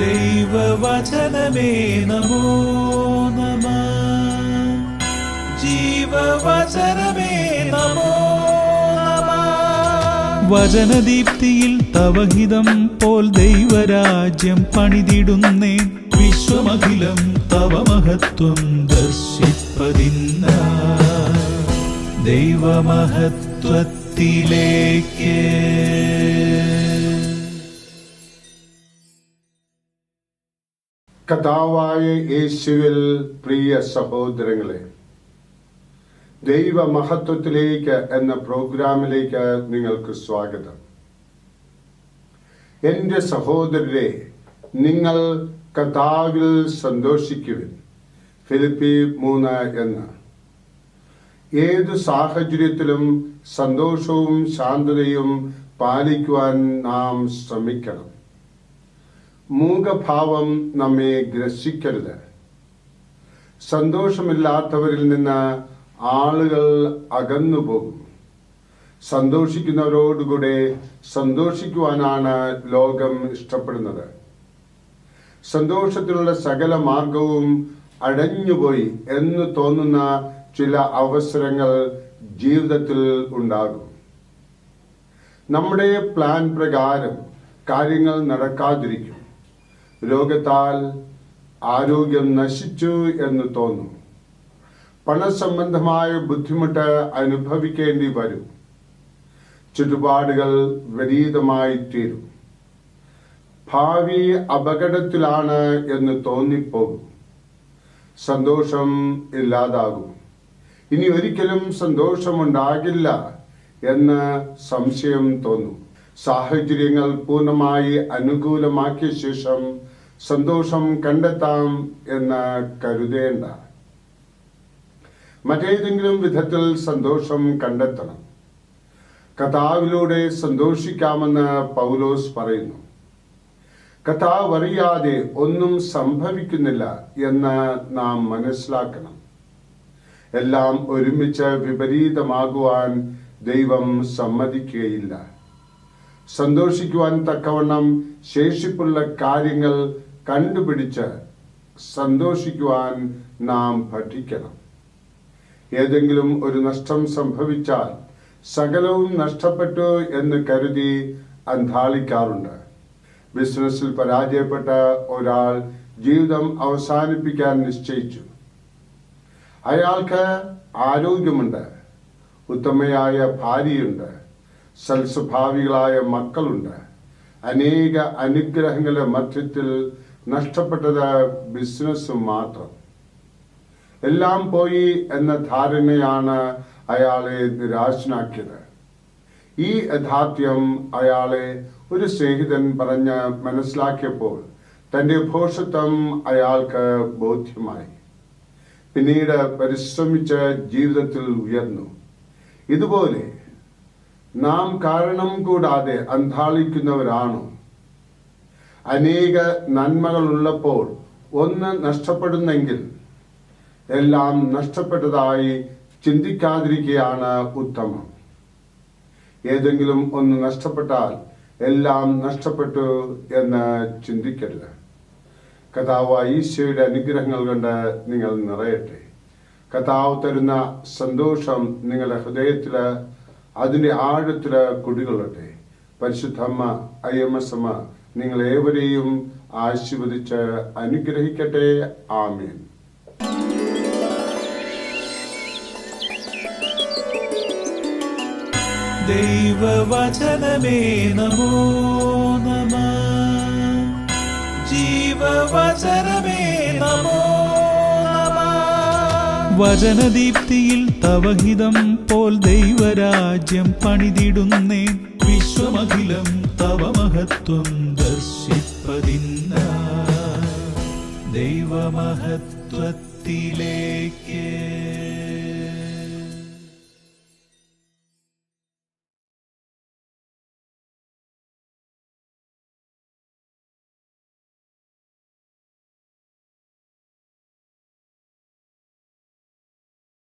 ദൈവവചനമേ നമോ നമഃ. ജീവവചനമേ നമോ നമഃ. വചനദീപ്തിയിൽ തവഹിതം പോൽ ദൈവരാജ്യം പണിതിടുന്നേ. വിശ്വമഖിലം തവ മഹത്വം ദർശിപ്പതിന്ന ദൈവമഹത്വത്തിലേക്ക്. കർത്താവായ യേശുവിൽ പ്രിയ സഹോദരങ്ങളെ, ദൈവമഹത്വത്തിലേക്ക് എന്ന പ്രോഗ്രാമിലേക്ക് നിങ്ങൾക്ക് സ്വാഗതം. എൻ്റെ സഹോദരരെ, നിങ്ങൾ കർത്താവിൽ സന്തോഷിക്കുവിൻ. ഫിലിപ്പി 3:1. ഏതു സാഹചര്യത്തിലും സന്തോഷവും ശാന്തതയും പാലിക്കുവാൻ നാം ശ്രമിക്കണം. മൂകഭാവം നമ്മെ ഗ്രസിക്കരുത്. സന്തോഷമില്ലാത്തവരിൽ നിന്ന് ആളുകൾ അകന്നുപോകും. സന്തോഷിക്കുന്നവരോടുകൂടെ സന്തോഷിക്കുവാനാണ് ലോകം ഇഷ്ടപ്പെടുന്നത്. സന്തോഷത്തിനുള്ള സകല മാർഗവും അടഞ്ഞുപോയി എന്ന് തോന്നുന്ന ചില അവസരങ്ങൾ ജീവിതത്തിൽ ഉണ്ടാകും. നമ്മുടെ പ്ലാൻ പ്രകാരം കാര്യങ്ങൾ നടക്കാതിരിക്കും. രോഗത്താൽ ആരോഗ്യം നശിച്ചു എന്ന് തോന്നും. പണസംബന്ധമായ ബുദ്ധിമുട്ട് അനുഭവിക്കേണ്ടി വരും. ചുറ്റുപാടുകൾ വിപരീതമായി തീരും. ഭാവി അപകടത്തിലാണ് എന്ന് തോന്നിപ്പോകും. സന്തോഷം ഇല്ലാതാകും. ഇനി ഒരിക്കലും സന്തോഷമുണ്ടാകില്ല എന്ന് സംശയം തോന്നും. സാഹചര്യങ്ങൾ പൂർണ്ണമായി അനുകൂലമാക്കിയ ശേഷം സന്തോഷം കണ്ടെത്താം എന്ന് കരുതേണ്ട. മറ്റേതെങ്കിലും വിധത്തിൽ സന്തോഷം കണ്ടെത്തണം. കർത്താവിലൂടെ സന്തോഷിക്കാമെന്ന് പൗലോസ് പറയുന്നു. കർത്താവ് അറിയാതെ ഒന്നും സംഭവിക്കുന്നില്ല എന്ന് നാം മനസ്സിലാക്കണം. എല്ലാം ഒരുമിച്ച് വിപരീതമാകുവാൻ ദൈവം സമ്മതിക്കുകയില്ല. സന്തോഷിക്കുവാൻ തക്കവണ്ണം ശേഷിപ്പുള്ള കാര്യങ്ങൾ കണ്ടുപിടിച്ച് സന്തോഷിക്കുവാൻ നാം പഠിക്കണം. ഏതെങ്കിലും ഒരു നഷ്ടം സംഭവിച്ചാൽ സകലവും നഷ്ടപ്പെട്ടു എന്ന് കരുതി അന്ധാളിക്കാറുണ്ട്. ബിസിനസ്സിൽ പരാജയപ്പെട്ട ഒരാൾ ജീവിതം അവസാനിപ്പിക്കാൻ നിശ്ചയിച്ചു. അയാൾക്ക് ആരോഗ്യമുണ്ട്, ഉത്തമയായ ഭാര്യയുണ്ട്, സൽസ്വഭാവികളായ മക്കളുണ്ട്. അനേക അനുഗ്രഹങ്ങളുടെ മധ്യത്തിൽ നഷ്ടപ്പെട്ടത് ബിസിനസ് മാത്രം. എല്ലാം പോയി എന്ന ധാരണയാണ് അയാളെ നിരാശനാക്കിയത്. ഈ യാഥാർത്ഥ്യം അയാളെ ഒരു സ്നേഹിതൻ പറഞ്ഞ് മനസ്സിലാക്കിയപ്പോൾ തന്റെ ഭോഷത്വം അയാൾക്ക് ബോധ്യമായി. പിന്നീട് പരിശ്രമിച്ച് ജീവിതത്തിൽ ഉയർന്നു. ഇതുപോലെ നാം കാരണം കൂടാതെ അന്ധാളിക്കുന്നവരാണോ? അനേക നന്മകൾ ഉള്ളപ്പോൾ ഒന്ന് നഷ്ടപ്പെടുന്നെങ്കിൽ എല്ലാം നഷ്ടപ്പെട്ടതായി ചിന്തിക്കാതിരിക്കുകയാണ് ഉത്തമം. ഏതെങ്കിലും ഒന്ന് നഷ്ടപ്പെട്ടാൽ എല്ലാം നഷ്ടപ്പെട്ടു എന്ന് ചിന്തിക്കരുത്. കർത്താവ് ഈശോയുടെ അനുഗ്രഹങ്ങൾ കൊണ്ട് നിങ്ങൾ നിറയട്ടെ. കർത്താവ് തരുന്ന സന്തോഷം നിങ്ങളുടെ ഹൃദയത്തില്, അതിന്റെ ആഴത്തില് കുടികൊള്ളട്ടെ. പരിശുദ്ധമ്മ IMS നിങ്ങളേവരെയും ആശീർവദിച്ച് അനുഗ്രഹിക്കട്ടെ. ആമേൻ. ദൈവവചനമേ നമോ നമഃ. ജീവവചനമേ നമോ നമഃ. വചനദീപ്തിയിൽ തവഹിതം പോൽ ദൈവരാജ്യം പണിതിടുന്നേ. വിശ്വമഖിലം തവ മഹത്വം ദർശിപ്പതിന്ന ദൈവമഹത്വത്തിലേക്ക്.